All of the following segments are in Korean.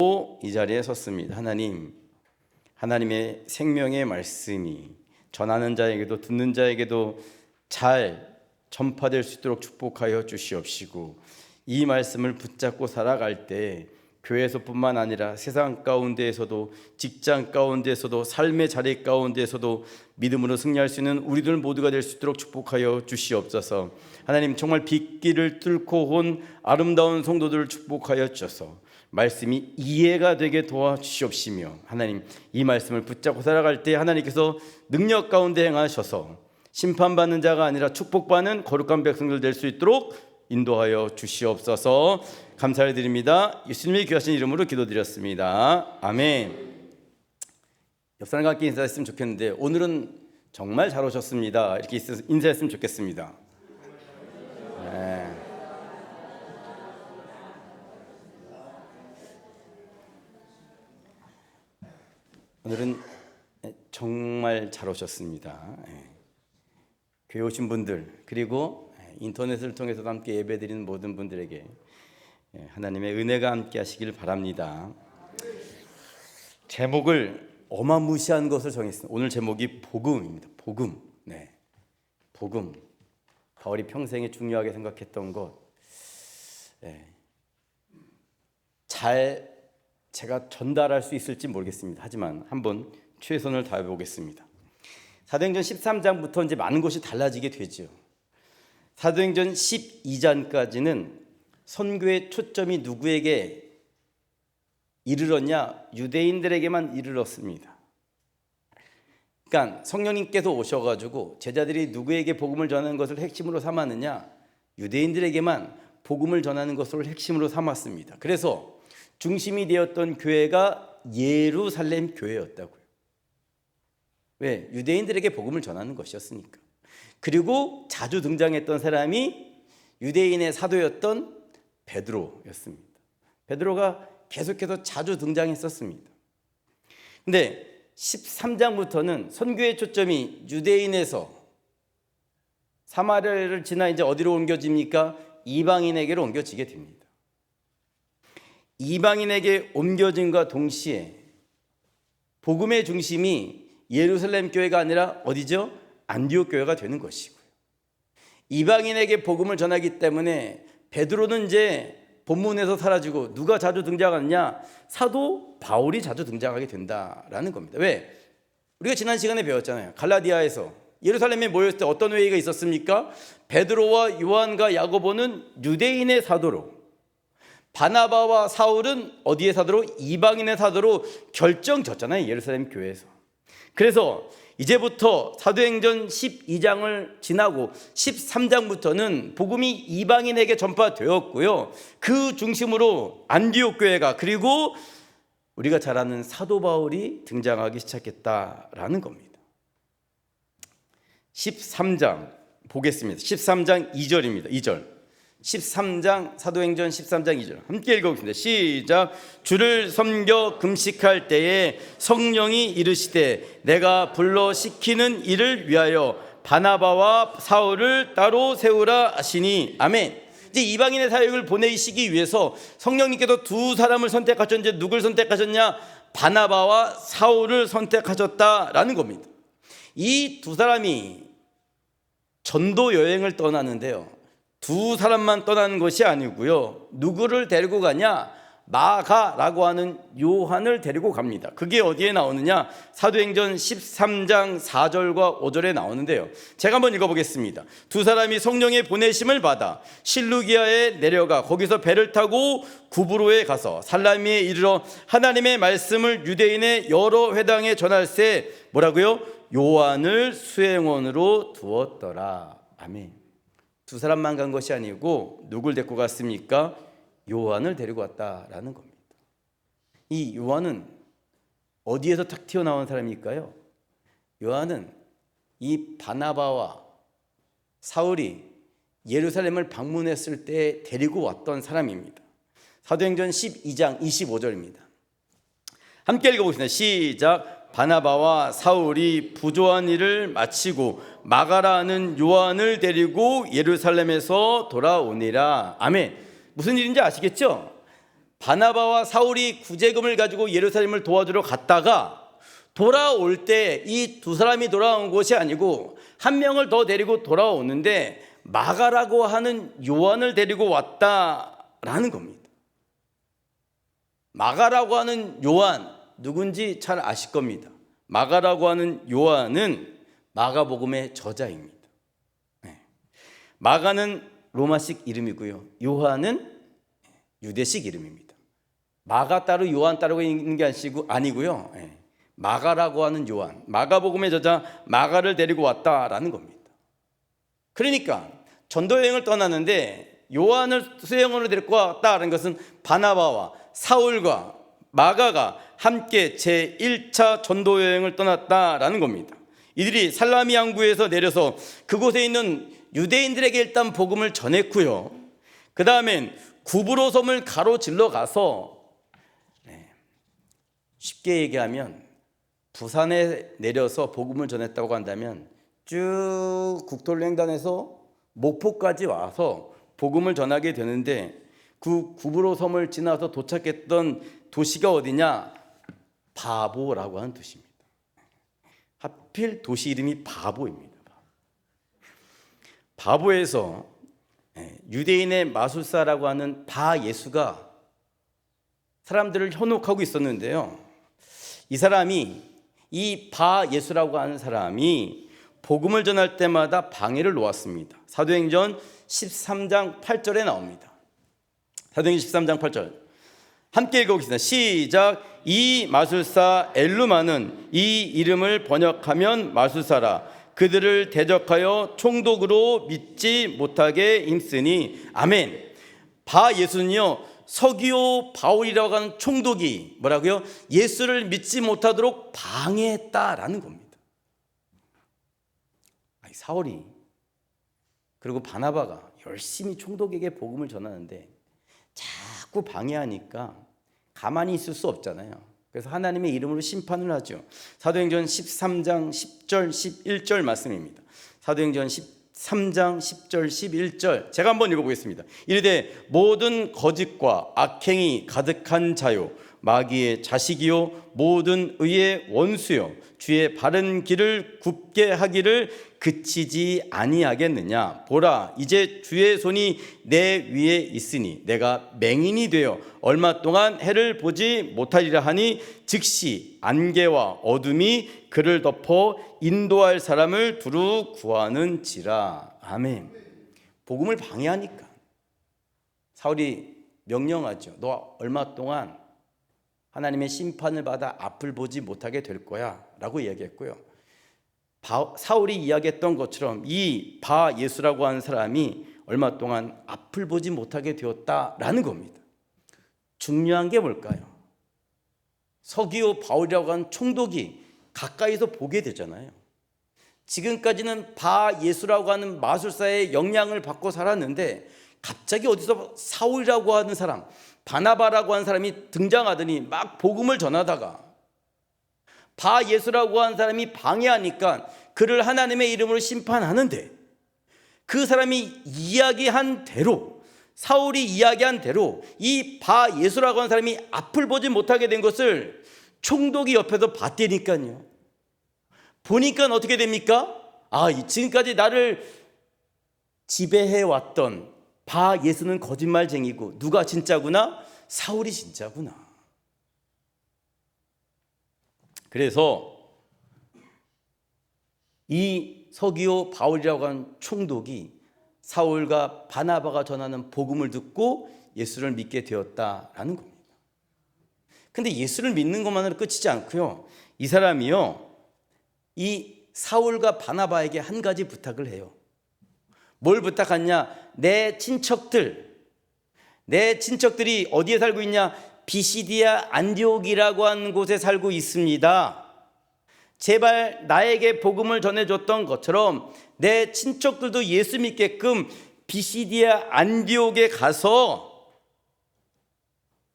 이 자리에 섰습니다. 하나님의 생명의 말씀이 전하는 자에게도 듣는 자에게도 잘 전파될 수 있도록 축복하여 주시옵시고, 이 말씀을 붙잡고 살아갈 때 교회에서뿐만 아니라 세상 가운데에서도, 직장 가운데에서도, 삶의 자리 가운데에서도 믿음으로 승리할 수 있는 우리들 모두가 될 수 있도록 축복하여 주시옵소서. 하나님, 정말 빗길을 뚫고 온 아름다운 성도들을 축복하여 주셔서 말씀이 이해가 되게 도와주시옵시며, 하나님, 이 말씀을 붙잡고 살아갈 때 하나님께서 능력 가운데 행하셔서 심판받는 자가 아니라 축복받는 거룩한 백성들 될 수 있도록 인도하여 주시옵소서. 감사를 드립니다. 예수님의 귀하신 이름으로 기도드렸습니다. 아멘. 옆 사람과 함께 인사했으면 좋겠는데, 오늘은 정말 잘 오셨습니다, 이렇게 인사했으면 좋겠습니다. 네. 오늘은 정말 잘 오셨습니다. 교회 오신 분들, 그리고 인터넷을 통해서도 함께 예배드리는 모든 분들에게 하나님의 은혜가 함께 하시길 바랍니다. 제목을 어마무시한 것을 정했습니다. 오늘 제목이 복음입니다. 복음. 네, 복음. 바울이 평생에 중요하게 생각했던 것, 잘 제가 전달할 수 있을지 모르겠습니다. 하지만 한번 최선을 다해 보겠습니다. 사도행전 13장부터 이제 많은 것이 달라지게 되죠. 사도행전 12장까지는 선교의 초점이 누구에게 이르렀냐? 유대인들에게만 이르렀습니다. 그러니까 성령님께서 오셔가지고 제자들이 누구에게 복음을 전하는 것을 핵심으로 삼았느냐? 유대인들에게만 복음을 전하는 것을 핵심으로 삼았습니다. 그래서 중심이 되었던 교회가 예루살렘 교회였다고요. 왜? 유대인들에게 복음을 전하는 것이었으니까. 그리고 자주 등장했던 사람이 유대인의 사도였던 베드로였습니다. 베드로가 계속해서 자주 등장했었습니다. 근데 13장부터는 선교의 초점이 유대인에서 사마리아를 지나 이제 어디로 옮겨집니까? 이방인에게로 옮겨지게 됩니다. 이방인에게 옮겨짐과 동시에 복음의 중심이 예루살렘 교회가 아니라 어디죠? 안디옥 교회가 되는 것이고요. 이방인에게 복음을 전하기 때문에 베드로는 이제 본문에서 사라지고 누가 자주 등장하느냐? 사도 바울이 자주 등장하게 된다라는 겁니다. 왜? 우리가 지난 시간에 배웠잖아요. 갈라디아에서 예루살렘에 모였을 때 어떤 회의가 있었습니까? 베드로와 요한과 야고보는 유대인의 사도로, 바나바와 사울은 어디의 사도로? 이방인의 사도로 결정졌잖아요, 예루살렘 교회에서. 그래서 이제부터 사도행전 12장을 지나고 13장부터는 복음이 이방인에게 전파되었고요, 그 중심으로 안디옥 교회가, 그리고 우리가 잘 아는 사도 바울이 등장하기 시작했다라는 겁니다. 13장 보겠습니다. 13장 2절입니다. 2절. 13장, 사도행전 13장 2절 함께 읽어보겠습니다. 시작. 주를 섬겨 금식할 때에 성령이 이르시되 내가 불러 시키는 일을 위하여 바나바와 사울을 따로 세우라 하시니. 아멘. 이제 이방인의 사역을 보내시기 위해서 성령님께서 두 사람을 선택하셨는데 누굴 선택하셨냐? 바나바와 사울을 선택하셨다라는 겁니다. 이 두 사람이 전도 여행을 떠나는데요, 두 사람만 떠나는 것이 아니고요, 누구를 데리고 가냐? 마가라고 하는 요한을 데리고 갑니다. 그게 어디에 나오느냐? 사도행전 13장 4절과 5절에 나오는데요, 제가 한번 읽어보겠습니다. 두 사람이 성령의 보내심을 받아 실루기아에 내려가 거기서 배를 타고 구브로에 가서 살라미에 이르러 하나님의 말씀을 유대인의 여러 회당에 전할세 뭐라고요? 요한을 수행원으로 두었더라. 아멘. 두 사람만 간 것이 아니고 누굴 데리고 갔습니까? 요한을 데리고 왔다라는 겁니다. 이 요한은 어디에서 탁 튀어나온 사람일까요? 요한은 이 바나바와 사울이 예루살렘을 방문했을 때 데리고 왔던 사람입니다. 사도행전 12장 25절입니다. 함께 읽어보겠습니다. 시작. 바나바와 사울이 부조한 일을 마치고 마가라는 요한을 데리고 예루살렘에서 돌아오니라. 아멘. 무슨 일인지 아시겠죠? 바나바와 사울이 구제금을 가지고 예루살렘을 도와주러 갔다가 돌아올 때 이 두 사람이 돌아온 것이 아니고 한 명을 더 데리고 돌아오는데 마가라고 하는 요한을 데리고 왔다라는 겁니다. 마가라고 하는 요한 누군지 잘 아실 겁니다. 마가라고 하는 요한은 마가복음의 저자입니다. 마가는 로마식 이름이고요, 요한은 유대식 이름입니다. 마가 따로 요한 따로 있는 게 아니고요, 마가라고 하는 요한, 마가복음의 저자 마가를 데리고 왔다라는 겁니다. 그러니까 전도 여행을 떠나는데 요한을 수행원으로 데리고 왔다는 것은 바나바와 사울과 마가가 함께 제1차 전도 여행을 떠났다라는 겁니다. 이들이 살라미 항구에서 내려서 그곳에 있는 유대인들에게 일단 복음을 전했고요, 그 다음엔 구브로 섬을 가로질러 가서, 쉽게 얘기하면 부산에 내려서 복음을 전했다고 한다면 쭉 국토를 횡단해서 목포까지 와서 복음을 전하게 되는데, 그 구브로 섬을 지나서 도착했던 도시가 어디냐? 바보라고 하는 도시입니다. 하필 도시 이름이 바보입니다. 바보에서 유대인의 마술사라고 하는 바 예수가 사람들을 현혹하고 있었는데요, 이 사람이, 이 바 예수라고 하는 사람이 복음을 전할 때마다 방해를 놓았습니다. 사도행전 13장 8절에 나옵니다. 사도행전 13장 8절 함께 읽어보겠습니다. 시작. 이 마술사 엘루마는 이 이름을 번역하면 마술사라. 그들을 대적하여 총독으로 믿지 못하게 힘쓰니. 아멘. 바 예수는요, 서기오 바울이라고 하는 총독이 뭐라고요? 예수를 믿지 못하도록 방해했다라는 겁니다. 사울이 그리고 바나바가 열심히 총독에게 복음을 전하는데 자꾸 방해하니까 가만히 있을 수 없잖아요. 그래서 하나님의 이름으로 심판을 하죠. 사도행전 13장 10절 11절 말씀입니다. 사도행전 13장 10절 11절 제가 한번 읽어보겠습니다. 이르되 모든 거짓과 악행이 가득한 자요, 마귀의 자식이요, 모든 의의 원수요, 주의 바른 길을 굽게 하기를 그치지 아니하겠느냐. 보라, 이제 주의 손이 내 위에 있으니 내가 맹인이 되어 얼마 동안 해를 보지 못하리라 하니 즉시 안개와 어둠이 그를 덮어 인도할 사람을 두루 구하는지라. 아멘. 복음을 방해하니까 사울이 명령하죠. 너 얼마 동안 하나님의 심판을 받아 앞을 보지 못하게 될 거야 라고 이야기했고요, 사울이 이야기했던 것처럼 이 바 예수라고 하는 사람이 얼마 동안 앞을 보지 못하게 되었다라는 겁니다. 중요한 게 뭘까요? 서기오 바울이라고 하는 총독이 가까이서 보게 되잖아요. 지금까지는 바 예수라고 하는 마술사의 영향을 받고 살았는데 갑자기 어디서 사울이라고 하는 사람, 바나바라고 하는 사람이 등장하더니 막 복음을 전하다가 바 예수라고 하는 사람이 방해하니까 그를 하나님의 이름으로 심판하는데, 그 사람이 이야기한 대로, 사울이 이야기한 대로 이 바 예수라고 하는 사람이 앞을 보지 못하게 된 것을 총독이 옆에서 봤다니까요. 보니까 어떻게 됩니까? 지금까지 나를 지배해왔던 바 예수는 거짓말쟁이고 누가 진짜구나? 사울이 진짜구나. 그래서 이 서기오 바울이라고 하는 총독이 사울과 바나바가 전하는 복음을 듣고 예수를 믿게 되었다라는 겁니다. 근데 예수를 믿는 것만으로 끝이지 않고요, 이 사람이요, 이 사울과 바나바에게 한 가지 부탁을 해요. 뭘 부탁하냐? 내 친척들이 어디에 살고 있냐? 비시디아 안디옥이라고 하는 곳에 살고 있습니다. 제발 나에게 복음을 전해줬던 것처럼 내 친척들도 예수 믿게끔 비시디아 안디옥에 가서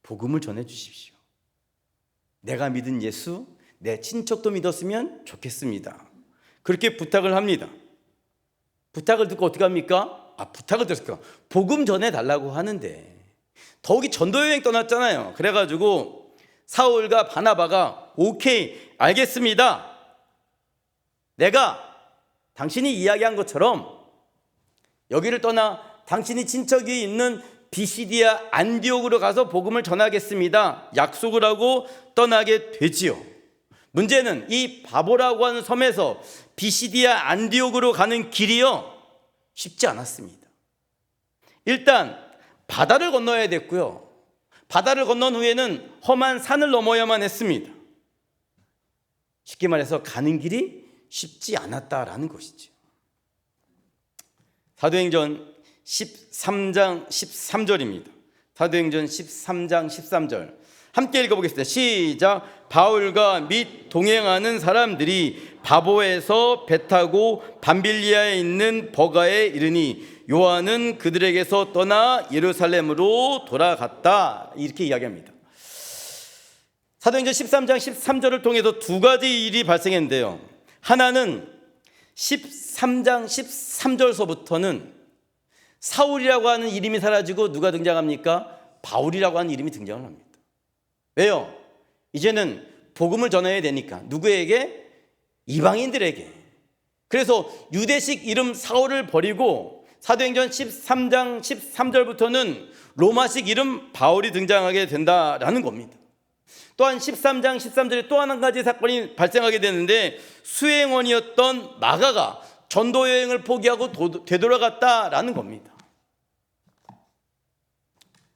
복음을 전해주십시오. 내가 믿은 예수, 내 친척도 믿었으면 좋겠습니다. 그렇게 부탁을 합니다. 부탁을 듣고 어떻게 합니까? 부탁을 들었을까? 복음 전해달라고 하는데 더욱이 전도여행 떠났잖아요. 그래가지고 사울과 바나바가 오케이, 알겠습니다. 내가 당신이 이야기한 것처럼 여기를 떠나 당신이 친척이 있는 비시디아 안디옥으로 가서 복음을 전하겠습니다. 약속을 하고 떠나게 되지요. 문제는 이 바보라고 하는 섬에서 비시디아 안디옥으로 가는 길이요, 쉽지 않았습니다. 일단 바다를 건너야 됐고요. 바다를 건넌 후에는 험한 산을 넘어야만 했습니다. 쉽게 말해서 가는 길이 쉽지 않았다라는 것이죠. 사도행전 13장 13절입니다. 사도행전 13장 13절 함께 읽어보겠습니다. 시작. 바울과 및 동행하는 사람들이 바보에서 배 타고 밤빌리아에 있는 버가에 이르니 요한은 그들에게서 떠나 예루살렘으로 돌아갔다. 이렇게 이야기합니다. 사도행전 13장 13절을 통해서 두 가지 일이 발생했는데요. 하나는 13장 13절서부터는 사울이라고 하는 이름이 사라지고 누가 등장합니까? 바울이라고 하는 이름이 등장을 합니다. 왜요? 이제는 복음을 전해야 되니까. 누구에게? 이방인들에게. 그래서 유대식 이름 사울을 버리고 사도행전 13장 13절부터는 로마식 이름 바울이 등장하게 된다라는 겁니다. 또한 13장 13절에 또 한 가지 사건이 발생하게 되는데 수행원이었던 마가가 전도 여행을 포기하고 되돌아갔다라는 겁니다.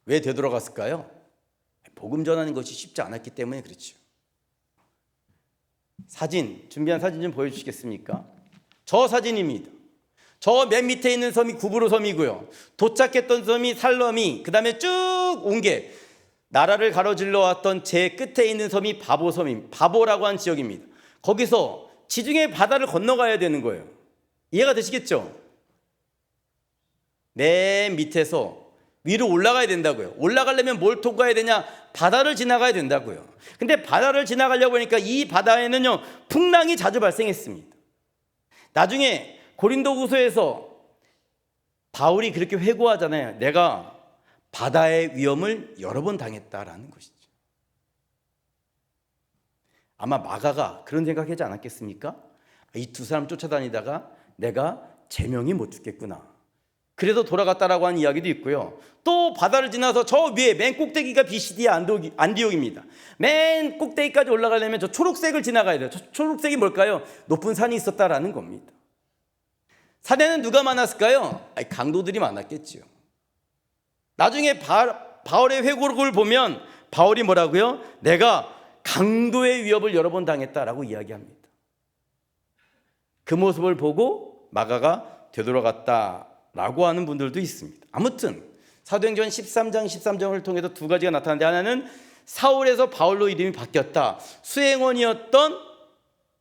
왜 되돌아갔을까요? 복음 전하는 것이 쉽지 않았기 때문에 그렇죠. 준비한 사진 좀 보여주시겠습니까? 저 사진입니다. 저 맨 밑에 있는 섬이 구브로 섬이고요. 도착했던 섬이 살러미, 그 다음에 쭉 온 게 나라를 가로질러 왔던 제 끝에 있는 섬이 바보라고 하는 지역입니다. 거기서 지중해 바다를 건너가야 되는 거예요. 이해가 되시겠죠? 맨 밑에서 위로 올라가야 된다고요. 올라가려면 뭘 통과해야 되냐? 바다를 지나가야 된다고요. 근데 바다를 지나가려고 하니까 이 바다에는요, 풍랑이 자주 발생했습니다. 나중에 고린도후서에서 바울이 그렇게 회고하잖아요. 내가 바다의 위험을 여러 번 당했다라는 것이죠. 아마 마가가 그런 생각하지 않았겠습니까? 이 두 사람 쫓아다니다가 내가 제명이 못 죽겠구나. 그래서 돌아갔다라고 하는 이야기도 있고요. 또 바다를 지나서 저 위에 맨 꼭대기가 비시디아 안디옥입니다. 맨 꼭대기까지 올라가려면 저 초록색을 지나가야 돼요. 저 초록색이 뭘까요? 높은 산이 있었다라는 겁니다. 산에는 누가 많았을까요? 강도들이 많았겠죠. 나중에 바울의 회고록을 보면 바울이 뭐라고요? 내가 강도의 위협을 여러 번 당했다라고 이야기합니다. 그 모습을 보고 마가가 되돌아갔다라고 하는 분들도 있습니다. 아무튼 사도행전 13장 13절을 통해서 두 가지가 나타나는데, 하나는 사울에서 바울로 이름이 바뀌었다. 수행원이었던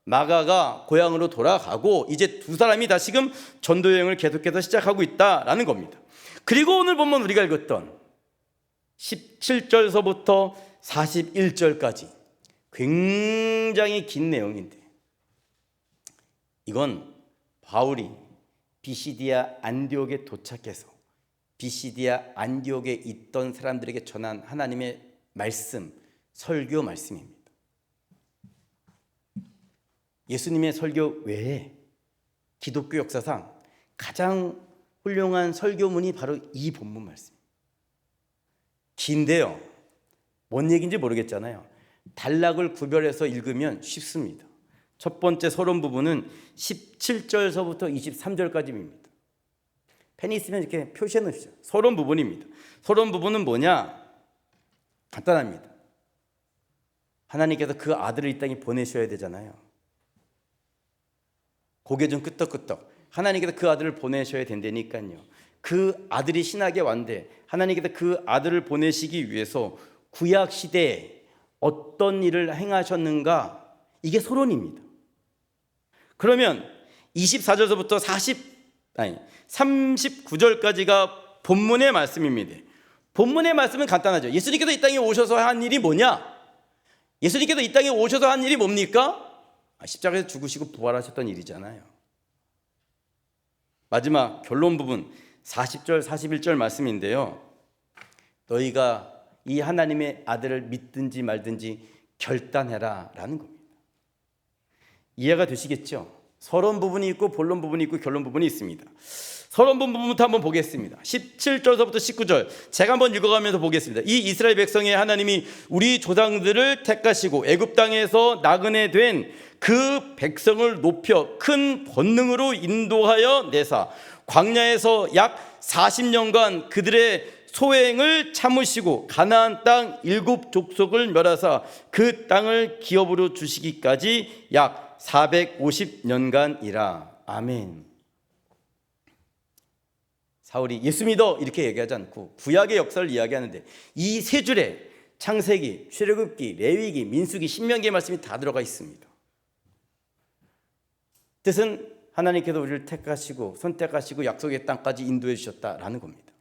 마가가 고향으로 돌아가고 이제 두 사람이 다시금 전도 여행을 계속해서 시작하고 있다라는 겁니다. 그리고 오늘 본문 우리가 읽었던 17절서부터 41절까지 굉장히 긴 내용인데, 이건 바울이 비시디아 안디옥에 도착해서 비시디아 안디옥에 있던 사람들에게 전한 하나님의 말씀, 설교 말씀입니다. 예수님의 설교 외에 기독교 역사상 가장 훌륭한 설교문이 바로 이 본문 말씀입니다. 긴데요, 뭔 얘기인지 모르겠잖아요. 단락을 구별해서 읽으면 쉽습니다. 첫 번째 서론 부분은 17절서부터 23절까지입니다. 펜이 있으면 이렇게 표시해 놓으시죠. 서론 부분입니다. 서론 부분은 뭐냐? 간단합니다. 하나님께서 그 아들을 이 땅에 보내셔야 되잖아요. 고개 좀 끄덕끄덕. 하나님께서 그 아들을 보내셔야 된다니까요. 그 아들이 신학에 왔는데 하나님께서 그 아들을 보내시기 위해서 구약 시대에 어떤 일을 행하셨는가, 이게 서론입니다. 그러면 24절서부터 39절까지가 본문의 말씀입니다. 본문의 말씀은 간단하죠. 예수님께서 이 땅에 오셔서 한 일이 뭐냐? 예수님께서 이 땅에 오셔서 한 일이 뭡니까? 십자가에서 죽으시고 부활하셨던 일이잖아요. 마지막 결론 부분 40절 41절 말씀인데요, 너희가 이 하나님의 아들을 믿든지 말든지 결단해라 라는 겁니다. 이해가 되시겠죠? 서론 부분이 있고 본론 부분이 있고 결론 부분이 있습니다. 서론 부분부터 한번 보겠습니다. 17절서부터 19절 제가 한번 읽어가면서 보겠습니다. 이 이스라엘 백성의 하나님이 우리 조상들을 택하시고 애굽 땅에서 나그네 된 그 백성을 높여 큰 권능으로 인도하여 내사 광야에서 약 40년간 그들의 소행을 참으시고 가나안 땅 7족속을 멸하사 그 땅을 기업으로 주시기까지 약 450년간이라. 아멘. 사울이 예수 믿어 이렇게 얘기하지 않고 구약의 역사를 이야기하는데 이 세 줄에 창세기, 출애굽기, 레위기, 민수기, 신명기의 말씀이 다 들어가 있습니다. 뜻은 하나님께서 우리를 택하시고 선택하시고 약속의 땅까지 인도해 주셨다라는 겁니다.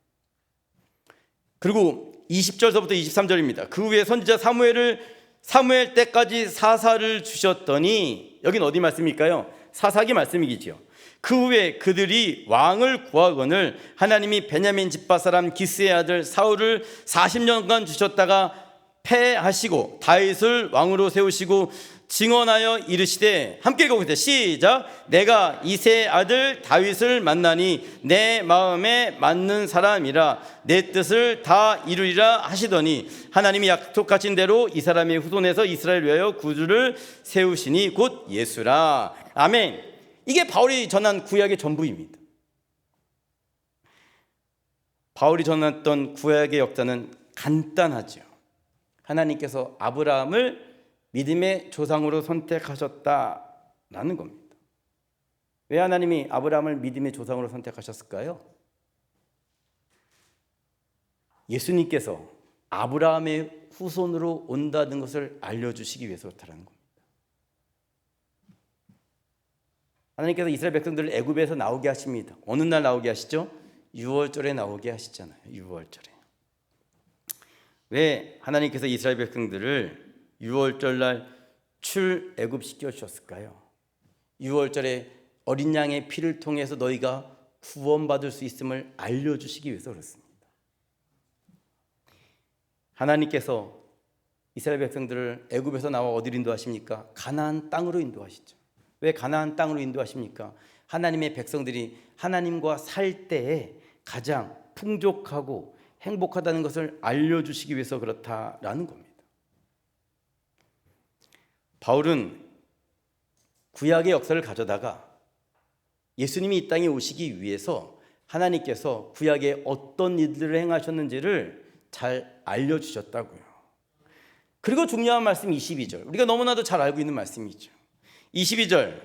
그리고 20절서부터 23절입니다. 그 후에 선지자 사무엘 때까지 사사를 주셨더니, 여긴 어디 말씀일까요? 사사기 말씀이지요. 그 후에 그들이 왕을 구하거늘 하나님이 베냐민 집파 사람 기스의 아들 사울을 40년간 주셨다가 패하시고 다윗을 왕으로 세우시고 증언하여 이르시되, 함께 읽어보세요. 시작. 내가 이새의 아들 다윗을 만나니 내 마음에 맞는 사람이라 내 뜻을 다 이루리라 하시더니 하나님이 약속하신 대로 이 사람의 후손에서 이스라엘 위하여 구주를 세우시니 곧 예수라. 아멘. 이게 바울이 전한 구약의 전부입니다. 바울이 전했던 구약의 역사는 간단하죠. 하나님께서 아브라함을 믿음의 조상으로 선택하셨다라는 겁니다. 왜 하나님이 아브라함을 믿음의 조상으로 선택하셨을까요? 예수님께서 아브라함의 후손으로 온다는 것을 알려주시기 위해서 그렇다는 겁니다. 하나님께서 이스라엘 백성들을 애굽에서 나오게 하십니다. 어느 날 나오게 하시죠? 유월절에 나오게 하시잖아요. 유월절에. 왜 하나님께서 이스라엘 백성들을 유월절날 출애굽시켜 주셨을까요? 유월절에 어린 양의 피를 통해서 너희가 구원받을 수 있음을 알려주시기 위해서 그렇습니다. 하나님께서 이스라엘 백성들을 애굽에서 나와 어디로 인도하십니까? 가나안 땅으로 인도하시죠. 왜 가나안 땅으로 인도하십니까? 하나님의 백성들이 하나님과 살 때에 가장 풍족하고 행복하다는 것을 알려주시기 위해서 그렇다라는 겁니다. 바울은 구약의 역사를 가져다가 예수님이 이 땅에 오시기 위해서 하나님께서 구약에 어떤 일들을 행하셨는지를 잘 알려주셨다고요. 그리고 중요한 말씀 22절, 우리가 너무나도 잘 알고 있는 말씀이죠. 22절,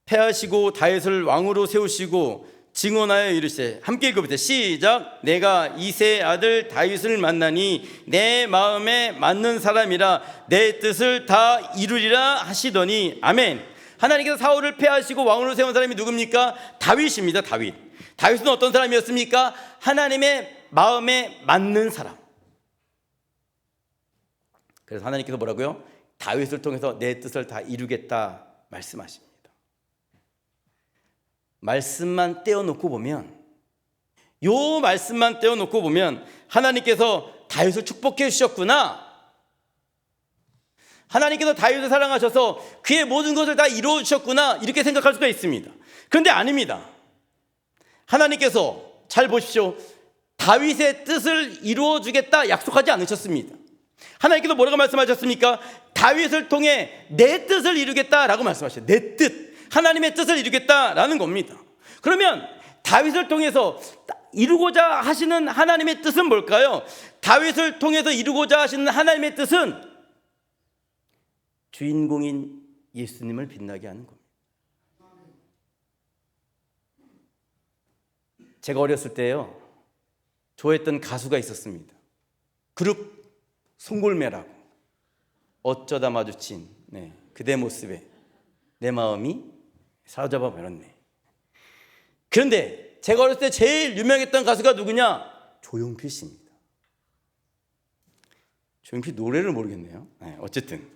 패하시고 다윗을 왕으로 세우시고 증언하여 이르시되, 함께 읽어보세요. 시작. 내가 이새의 아들 다윗을 만나니 내 마음에 맞는 사람이라 내 뜻을 다 이루리라 하시더니. 아멘. 하나님께서 사울을 패하시고 왕으로 세운 사람이 누굽니까? 다윗입니다. 다윗은 어떤 사람이었습니까? 하나님의 마음에 맞는 사람. 그래서 하나님께서 뭐라고요? 다윗을 통해서 내 뜻을 다 이루겠다 말씀하십니다. 말씀만 떼어놓고 보면, 요 말씀만 떼어놓고 보면 하나님께서 다윗을 축복해 주셨구나, 하나님께서 다윗을 사랑하셔서 그의 모든 것을 다 이루어 주셨구나, 이렇게 생각할 수가 있습니다. 그런데 아닙니다. 하나님께서 잘 보십시오. 다윗의 뜻을 이루어 주겠다 약속하지 않으셨습니다. 하나님께서 뭐라고 말씀하셨습니까? 다윗을 통해 내 뜻을 이루겠다라고 말씀하셨어요. 내 뜻, 하나님의 뜻을 이루겠다라는 겁니다. 그러면 다윗을 통해서 이루고자 하시는 하나님의 뜻은 뭘까요? 다윗을 통해서 이루고자 하시는 하나님의 뜻은 주인공인 예수님을 빛나게 하는 겁니다. 제가 어렸을 때요, 좋아했던 가수가 있었습니다. 그룹 송골매라고. 어쩌다 마주친 그대 모습에 내 마음이 사로잡아 버렸네. 그런데 제가 어렸을 때 제일 유명했던 가수가 누구냐? 조용필 씨입니다. 조용필 노래를 모르겠네요. 어쨌든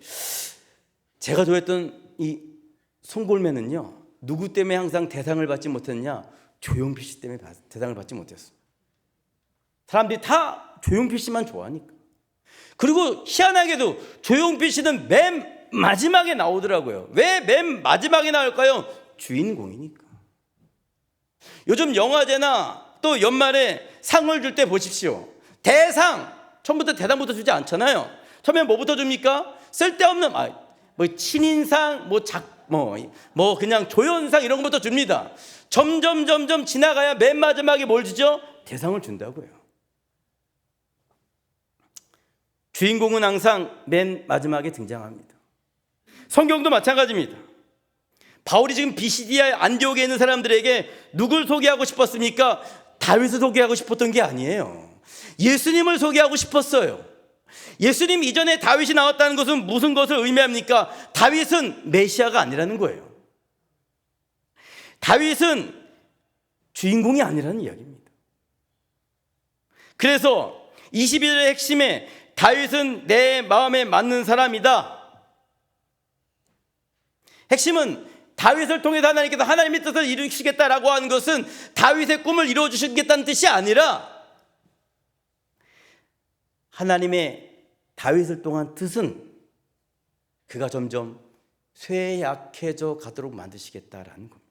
제가 좋아했던 이 송골매는요, 누구 때문에 항상 대상을 받지 못했냐? 조용필 씨 때문에 대상을 받지 못했어요. 사람들이 다 조용필 씨만 좋아하니까. 그리고 희한하게도 조용필 씨는 맨 마지막에 나오더라고요. 왜 맨 마지막에 나올까요? 주인공이니까. 요즘 영화제나 또 연말에 상을 줄 때 보십시오. 대상 처음부터 대상부터 주지 않잖아요. 처음에 뭐부터 줍니까? 쓸데없는 뭐 친인상, 뭐 그냥 조연상 이런 것부터 줍니다. 점점 지나가야 맨 마지막에 뭘 주죠? 대상을 준다고요. 주인공은 항상 맨 마지막에 등장합니다. 성경도 마찬가지입니다. 바울이 지금 비시디아 안디옥에 있는 사람들에게 누굴 소개하고 싶었습니까? 다윗을 소개하고 싶었던 게 아니에요. 예수님을 소개하고 싶었어요. 예수님 이전에 다윗이 나왔다는 것은 무슨 것을 의미합니까? 다윗은 메시아가 아니라는 거예요. 다윗은 주인공이 아니라는 이야기입니다. 그래서 21절의 핵심에 다윗은 내 마음에 맞는 사람이다. 핵심은 다윗을 통해서 하나님께서 하나님의 뜻을 이루시겠다라고 하는 것은 다윗의 꿈을 이루어 주시겠다는 뜻이 아니라 하나님의 다윗을 통한 뜻은 그가 점점 쇠약해져 가도록 만드시겠다라는 겁니다.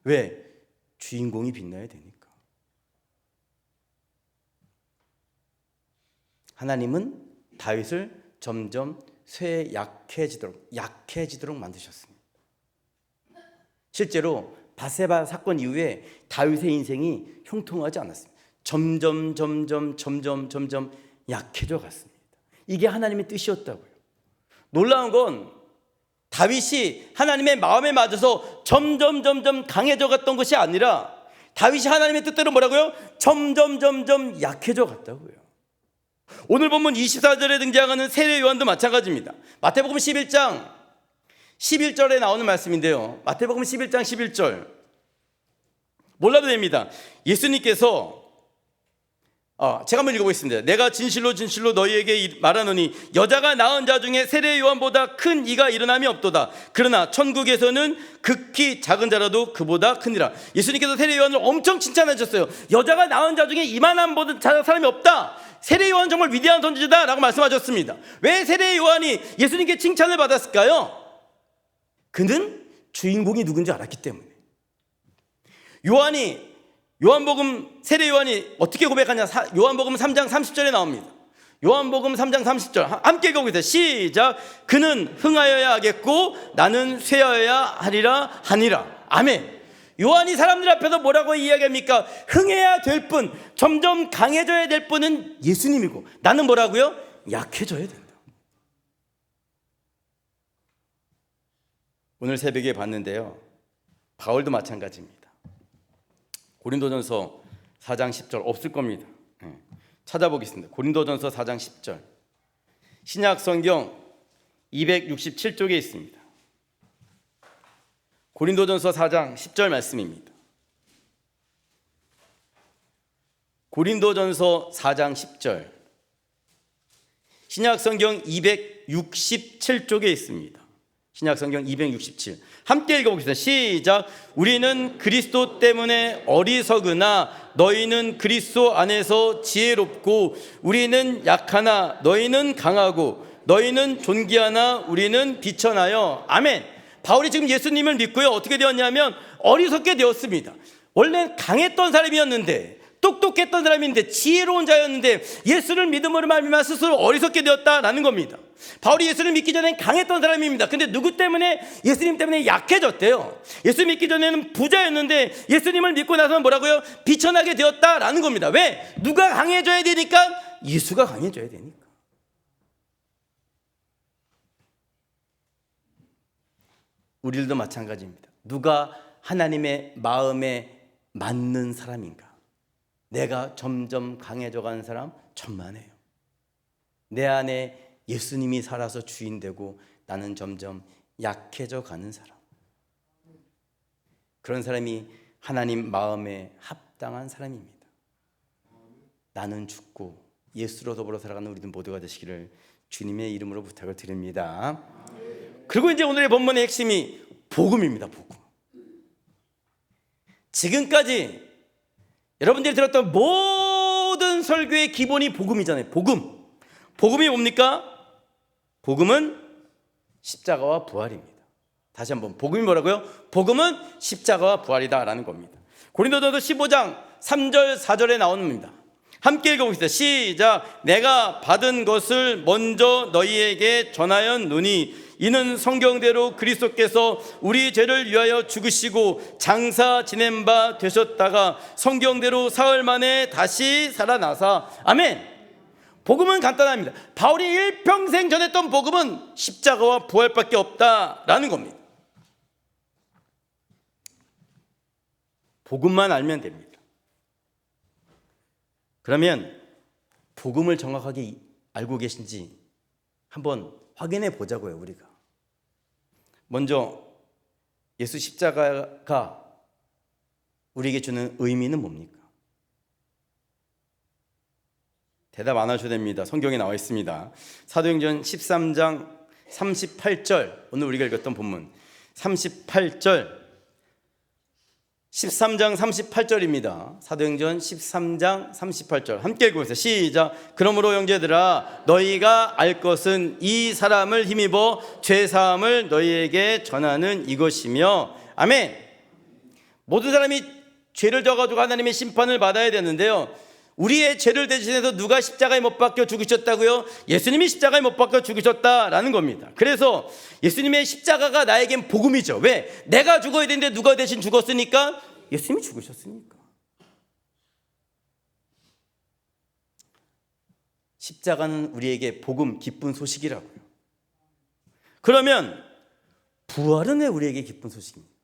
왜? 주인공이 빛나야 되니까. 하나님은 다윗을 점점 약해지도록 만드셨습니다. 실제로 바세바 사건 이후에 다윗의 인생이 형통하지 않았습니다. 점점 약해져 갔습니다. 이게 하나님의 뜻이었다고요. 놀라운 건 다윗이 하나님의 마음에 맞아서 점점 강해져 갔던 것이 아니라 다윗이 하나님의 뜻대로 뭐라고요? 점점 약해져 갔다고요. 오늘 본문 24절에 등장하는 세례 요한도 마찬가지입니다. 마태복음 11장 11절에 나오는 말씀인데요. 마태복음 11장 11절 몰라도 됩니다. 예수님께서 제가 한번 읽어보겠습니다. 내가 진실로 너희에게 말하노니 여자가 낳은 자 중에 세례 요한보다 큰 이가 일어남이 없도다. 그러나 천국에서는 극히 작은 자라도 그보다 크니라. 예수님께서 세례 요한을 엄청 칭찬하셨어요. 여자가 낳은 자 중에 이만한 사람이 없다. 세례 요한 정말 위대한 선지자다 라고 말씀하셨습니다. 왜 세례 요한이 예수님께 칭찬을 받았을까요? 그는 주인공이 누군지 알았기 때문에. 세례 요한이 어떻게 고백하냐? 요한복음 3장 30절에 나옵니다. 요한복음 3장 30절 함께 읽어보세요. 시작. 그는 흥하여야 하겠고 나는 쇠하여야 하니라. 아멘. 요한이 사람들 앞에서 뭐라고 이야기합니까? 흥해야 될 뿐, 점점 강해져야 될 뿐은 예수님이고 나는 뭐라고요? 약해져야 된다. 오늘 새벽에 봤는데요. 바울도 마찬가지입니다. 고린도전서 4장 10절 없을 겁니다. 찾아보겠습니다. 고린도전서 4장 10절 신약 성경 267쪽에 있습니다. 고린도전서 4장 10절 말씀입니다. 고린도전서 4장 10절 신약 성경 267쪽에 있습니다. 신약 성경 267 함께 읽어보겠습니다. 시작. 우리는 그리스도 때문에 어리석으나 너희는 그리스도 안에서 지혜롭고 우리는 약하나 너희는 강하고 너희는 존귀하나 우리는 비천하여. 아멘. 바울이 지금 예수님을 믿고요. 어떻게 되었냐면 어리석게 되었습니다. 원래 강했던 사람이었는데 똑똑했던 사람인데 지혜로운 자였는데 예수를 믿음으로 말미암아 스스로 어리석게 되었다라는 겁니다. 바울이 예수를 믿기 전엔 강했던 사람입니다. 근데 누구 때문에? 예수님 때문에 약해졌대요. 예수 믿기 전에는 부자였는데 예수님을 믿고 나서는 뭐라고요? 비천하게 되었다라는 겁니다. 왜? 누가 강해져야 되니까? 예수가 강해져야 되니까. 우리들도 마찬가지입니다. 누가 하나님의 마음에 맞는 사람인가? 내가 점점 강해져 가는 사람 천만에요. 내 안에 예수님이 살아서 주인되고 나는 점점 약해져 가는 사람. 그런 사람이 하나님 마음에 합당한 사람입니다. 나는 죽고 예수로 더불어 살아가는 우리들 모두가 되시기를 주님의 이름으로 부탁을 드립니다. 그리고 이제 오늘의 본문의 핵심이 복음입니다. 복음. 지금까지 여러분들이 들었던 모든 설교의 기본이 복음이잖아요. 복음이 뭡니까? 복음은 십자가와 부활입니다. 다시 한번, 복음이 뭐라고요? 복음은 십자가와 부활이다라는 겁니다. 고린도전서 15장 3절 4절에 나옵니다. 함께 읽어보겠습니다. 시작. 내가 받은 것을 먼저 너희에게 전하였노니 이는 성경대로 그리스도께서 우리 죄를 위하여 죽으시고 장사 지낸 바 되셨다가 성경대로 사흘 만에 다시 살아나사. 아멘. 복음은 간단합니다. 바울이 일평생 전했던 복음은 십자가와 부활밖에 없다라는 겁니다. 복음만 알면 됩니다. 그러면 복음을 정확하게 알고 계신지 한번 확인해 보자고요. 우리가 먼저 예수 십자가가 우리에게 주는 의미는 뭡니까? 대답 안 하셔도 됩니다. 성경에 나와 있습니다. 사도행전 13장 38절, 오늘 우리가 읽었던 본문 38절, 13장 38절입니다. 사도행전 13장 38절 함께 읽어보세요. 시작. 그러므로 형제들아 너희가 알 것은 이 사람을 힘입어 죄사함을 너희에게 전하는 이것이며. 아멘. 모든 사람이 죄를 져가지고 하나님의 심판을 받아야 되는데요, 우리의 죄를 대신해서 누가 십자가에 못 박혀 죽으셨다고요? 예수님이 십자가에 못 박혀 죽으셨다라는 겁니다. 그래서 예수님의 십자가가 나에겐 복음이죠. 왜? 내가 죽어야 되는데 누가 대신 죽었으니까? 예수님이 죽으셨으니까. 십자가는 우리에게 복음, 기쁜 소식이라고요. 그러면 부활은 왜 우리에게 기쁜 소식입니까?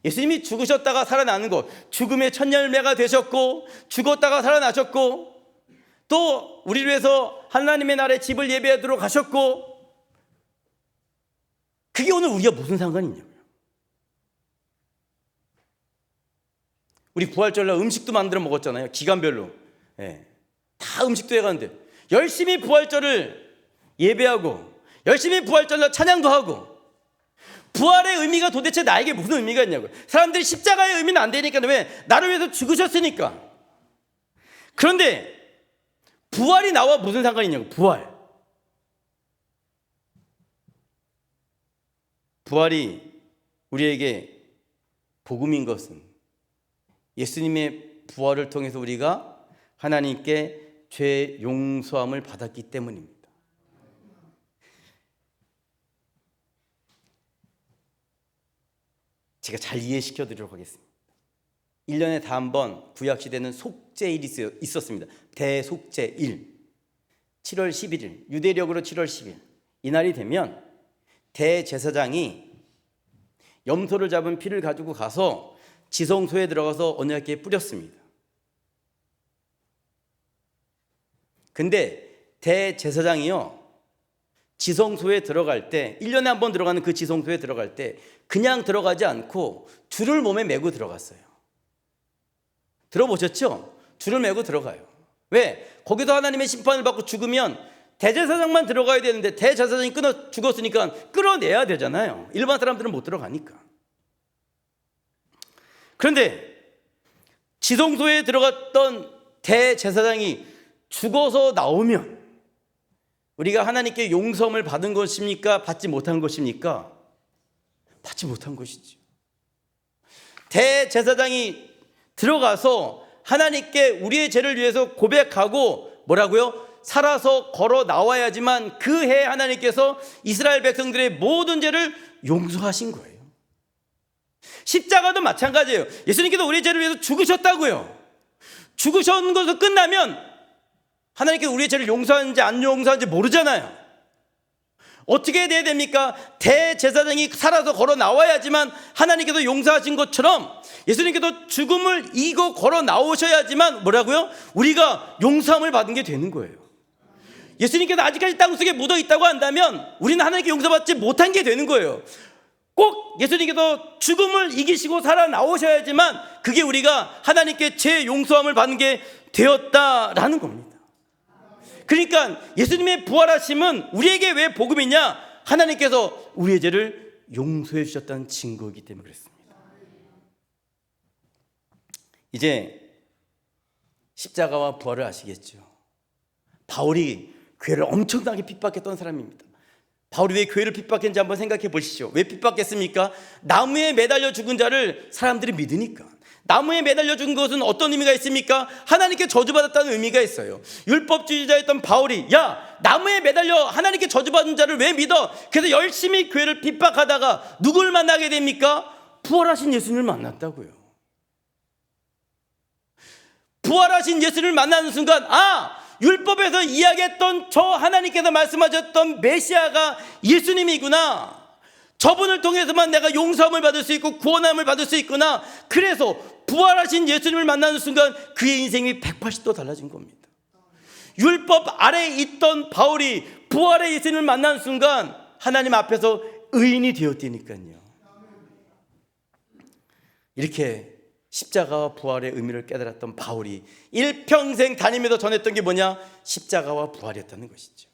예수님이 죽으셨다가 살아나는 것, 죽음의 첫 열매가 되셨고 죽었다가 살아나셨고 또 우리를 위해서 하나님의 나라의 집을 예배하도록 하셨고, 그게 오늘 우리가 무슨 상관이 있냐고요. 우리 부활절날 음식도 만들어 먹었잖아요. 기간별로. 다 음식도 해가는데 열심히 부활절을 예배하고 열심히 부활절날 찬양도 하고, 부활의 의미가 도대체 나에게 무슨 의미가 있냐고요. 사람들이 십자가의 의미는 안 되니까, 왜? 나를 위해서 죽으셨으니까. 그런데 부활이 나와 무슨 상관이 있냐고. 부활이 우리에게 복음인 것은 예수님의 부활을 통해서 우리가 하나님께 죄 용서함을 받았기 때문입니다. 제가 잘 이해시켜 드리도록 하겠습니다. 1년에 다 한 번 구약시대는 속죄일이 있었습니다. 대속죄일. 7월 11일, 유대력으로 7월 10일. 이날이 되면 대제사장이 염소를 잡은 피를 가지고 가서 지성소에 들어가서 언약궤에 뿌렸습니다. 근데 대제사장이요, 지성소에 들어갈 때, 1년에 한 번 들어가는 그 지성소에 들어갈 때 그냥 들어가지 않고 줄을 몸에 메고 들어갔어요. 들어보셨죠? 줄을 메고 들어가요. 왜? 거기서 하나님의 심판을 받고 죽으면 대제사장만 들어가야 되는데 대제사장이 죽었으니까 끌어내야 되잖아요. 일반 사람들은 못 들어가니까. 그런데 지성소에 들어갔던 대제사장이 죽어서 나오면 우리가 하나님께 용서함을 받은 것입니까? 받지 못한 것입니까? 받지 못한 것이죠. 대제사장이 들어가서 하나님께 우리의 죄를 위해서 고백하고 뭐라고요? 살아서 걸어 나와야지만 그 해 하나님께서 이스라엘 백성들의 모든 죄를 용서하신 거예요. 십자가도 마찬가지예요. 예수님께서 우리의 죄를 위해서 죽으셨다고요. 죽으신 것으로 끝나면 하나님께서 우리의 죄를 용서하는지 안 용서하는지 모르잖아요. 어떻게 돼야 됩니까? 대제사장이 살아서 걸어 나와야지만 하나님께서 용서하신 것처럼 예수님께서 죽음을 이기고 걸어 나오셔야지만 뭐라고요? 우리가 용서함을 받은 게 되는 거예요. 예수님께서 아직까지 땅속에 묻어 있다고 한다면 우리는 하나님께 용서받지 못한 게 되는 거예요. 꼭 예수님께서 죽음을 이기시고 살아나오셔야지만 그게 우리가 하나님께 죄 용서함을 받는 게 되었다라는 겁니다. 그러니까 예수님의 부활하심은 우리에게 왜 복음이냐? 하나님께서 우리의 죄를 용서해 주셨다는 증거이기 때문에 그렇습니다. 이제 십자가와 부활을 아시겠죠? 바울이 교회를 엄청나게 핍박했던 사람입니다. 바울이 왜 교회를 핍박했는지 한번 생각해 보시죠. 왜 핍박했습니까? 나무에 매달려 죽은 자를 사람들이 믿으니까. 나무에 매달려 죽은 것은 어떤 의미가 있습니까? 하나님께 저주받았다는 의미가 있어요. 율법주의자였던 바울이 나무에 매달려 하나님께 저주받은 자를 왜 믿어? 그래서 열심히 교회를 핍박하다가 누굴 만나게 됩니까? 부활하신 예수님을 만났다고요. 부활하신 예수님을 만나는 순간 율법에서 이야기했던 저 하나님께서 말씀하셨던 메시아가 예수님이구나. 저분을 통해서만 내가 용서함을 받을 수 있고 구원함을 받을 수 있구나. 그래서 부활하신 예수님을 만나는 순간 그의 인생이 180도 달라진 겁니다. 율법 아래에 있던 바울이 부활의 예수님을 만나는 순간 하나님 앞에서 의인이 되었다니까요. 이렇게 십자가와 부활의 의미를 깨달았던 바울이 일평생 다니면서 전했던 게 뭐냐? 십자가와 부활이었다는 것이죠.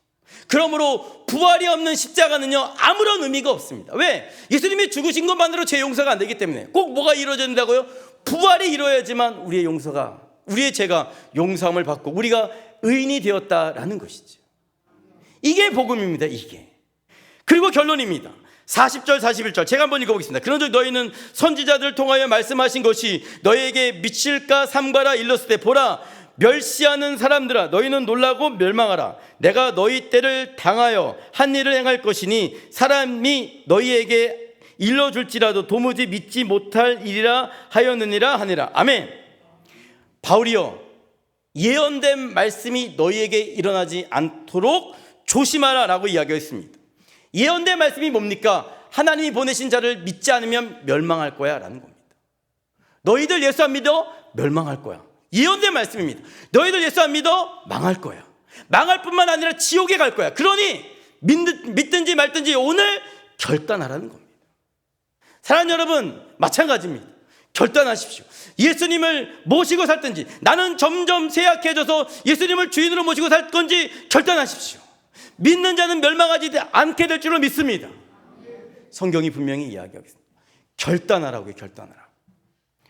그러므로 부활이 없는 십자가는요 아무런 의미가 없습니다. 왜? 예수님이 죽으신 것만으로 제 용서가 안 되기 때문에. 꼭 뭐가 이루어져야 된다고요? 부활이 이루어야지만 우리의 죄가 용서함을 받고 우리가 의인이 되었다라는 것이죠. 이게 복음입니다. 이게. 그리고 결론입니다. 40절 41절 제가 한번 읽어보겠습니다. 그런즉 너희는 선지자들을 통하여 말씀하신 것이 너희에게 미칠까 삼가라 일렀을 때 보라 멸시하는 사람들아 너희는 놀라고 멸망하라. 내가 너희 때를 당하여 한 일을 행할 것이니 사람이 너희에게 일러줄지라도 도무지 믿지 못할 일이라 하였느니라 하니라. 아멘. 바울이여 예언된 말씀이 너희에게 일어나지 않도록 조심하라 라고 이야기했습니다. 예언된 말씀이 뭡니까? 하나님이 보내신 자를 믿지 않으면 멸망할 거야 라는 겁니다. 너희들 예수 안 믿어? 멸망할 거야. 예언된 말씀입니다. 너희들 예수 안 믿어? 망할 거야. 망할 뿐만 아니라 지옥에 갈 거야. 그러니 믿든지 말든지 오늘 결단하라는 겁니다. 사랑하는 여러분 마찬가지입니다. 결단하십시오. 예수님을 모시고 살든지 나는 점점 쇠약해져서 예수님을 주인으로 모시고 살 건지 결단하십시오. 믿는 자는 멸망하지 않게 될 줄로 믿습니다. 성경이 분명히 이야기하고 있습니다. 결단하라고요. 결단하라.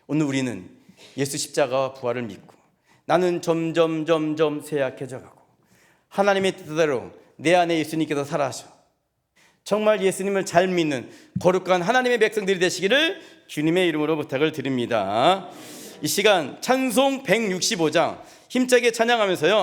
오늘 우리는 예수 십자가와 부활을 믿고 나는 점점 쇠약해져 가고 하나님의 뜻대로 내 안에 예수님께서 살아하셔 정말 예수님을 잘 믿는 거룩한 하나님의 백성들이 되시기를 주님의 이름으로 부탁을 드립니다. 이 시간 찬송 165장 힘차게 찬양하면서요